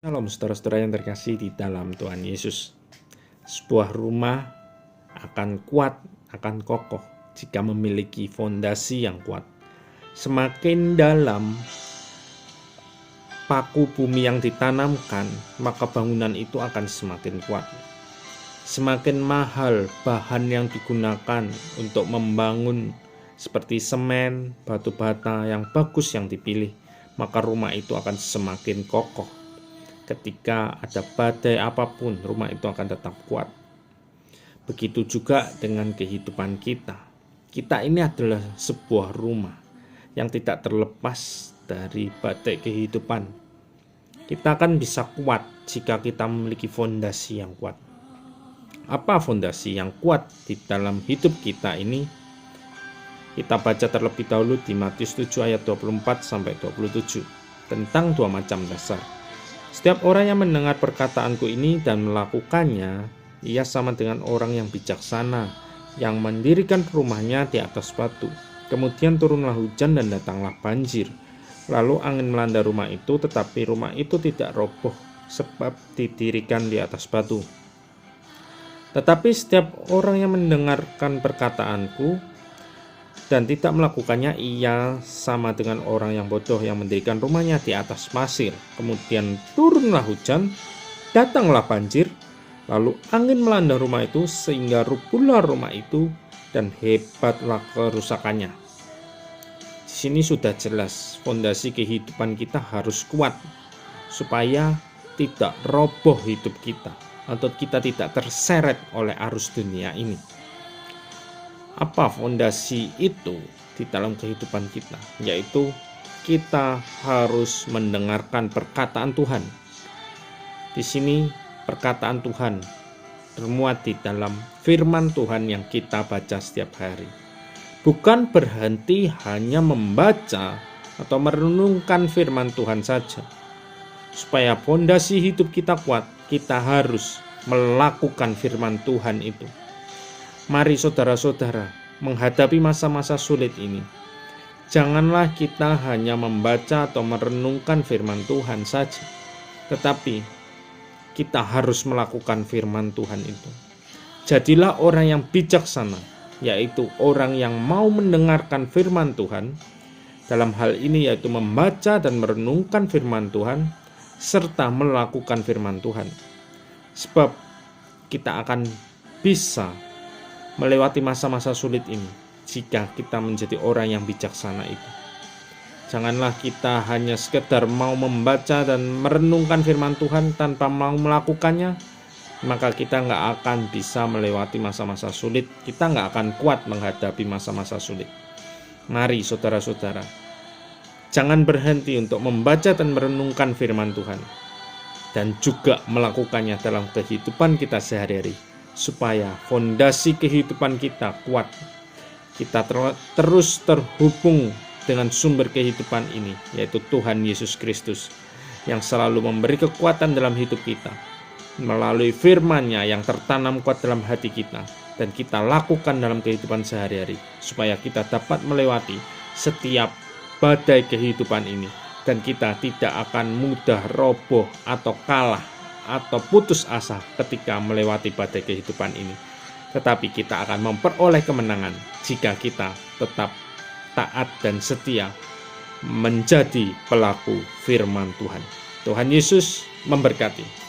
Shalom saudara-saudara yang terkasih di dalam Tuhan Yesus. Sebuah rumah akan kuat, akan kokoh jika memiliki fondasi yang kuat. Semakin dalam paku bumi yang ditanamkan, maka bangunan itu akan semakin kuat. Semakin mahal bahan yang digunakan untuk membangun seperti semen, batu bata yang bagus yang dipilih, maka rumah itu akan semakin kokoh. Ketika ada badai apapun, rumah itu akan tetap kuat. Begitu juga dengan kehidupan kita. Kita ini adalah sebuah rumah yang tidak terlepas dari badai kehidupan. Kita akan bisa kuat jika kita memiliki fondasi yang kuat. Apa fondasi yang kuat di dalam hidup kita ini? Kita baca terlebih dahulu di Matius 7 ayat 24-27 tentang dua macam dasar. Setiap orang yang mendengar perkataanku ini dan melakukannya, ia sama dengan orang yang bijaksana, yang mendirikan rumahnya di atas batu. Kemudian turunlah hujan dan datanglah banjir. Lalu angin melanda rumah itu, tetapi rumah itu tidak roboh, sebab didirikan di atas batu. Tetapi setiap orang yang mendengarkan perkataanku dan tidak melakukannya, ia sama dengan orang yang bodoh yang mendirikan rumahnya di atas pasir. Kemudian turunlah hujan, datanglah banjir, lalu angin melanda rumah itu sehingga rubuhlah rumah itu dan hebatlah kerusakannya. Di sini sudah jelas fondasi kehidupan kita harus kuat supaya tidak roboh hidup kita atau kita tidak terseret oleh arus dunia ini. Apa fondasi itu di dalam kehidupan kita? Yaitu kita harus mendengarkan perkataan Tuhan. Di sini perkataan Tuhan termuat di dalam firman Tuhan yang kita baca setiap hari. Bukan berhenti hanya membaca atau merenungkan firman Tuhan saja. Supaya fondasi hidup kita kuat, kita harus melakukan firman Tuhan itu. Mari saudara-saudara, menghadapi masa-masa sulit ini, janganlah kita hanya membaca atau merenungkan firman Tuhan saja, tetapi kita harus melakukan firman Tuhan itu. Jadilah orang yang bijaksana, yaitu orang yang mau mendengarkan firman Tuhan, dalam hal ini yaitu membaca dan merenungkan firman Tuhan, serta melakukan firman Tuhan. Sebab kita akan bisa melewati masa-masa sulit ini jika kita menjadi orang yang bijaksana itu. Janganlah kita hanya sekedar mau membaca dan merenungkan firman Tuhan tanpa mau melakukannya, maka kita nggak akan bisa melewati masa-masa sulit. Kita nggak akan kuat menghadapi masa-masa sulit. Mari saudara-saudara, jangan berhenti untuk membaca dan merenungkan firman Tuhan dan juga melakukannya dalam kehidupan kita sehari-hari, supaya fondasi kehidupan kita kuat. Kita terus terhubung dengan sumber kehidupan ini, yaitu Tuhan Yesus Kristus, yang selalu memberi kekuatan dalam hidup kita melalui firman-Nya yang tertanam kuat dalam hati kita, dan kita lakukan dalam kehidupan sehari-hari, supaya kita dapat melewati setiap badai kehidupan ini, dan kita tidak akan mudah roboh atau kalah atau putus asa ketika melewati badai kehidupan ini. Tetapi kita akan memperoleh kemenangan jika kita tetap taat dan setia menjadi pelaku firman Tuhan. Tuhan Yesus memberkati.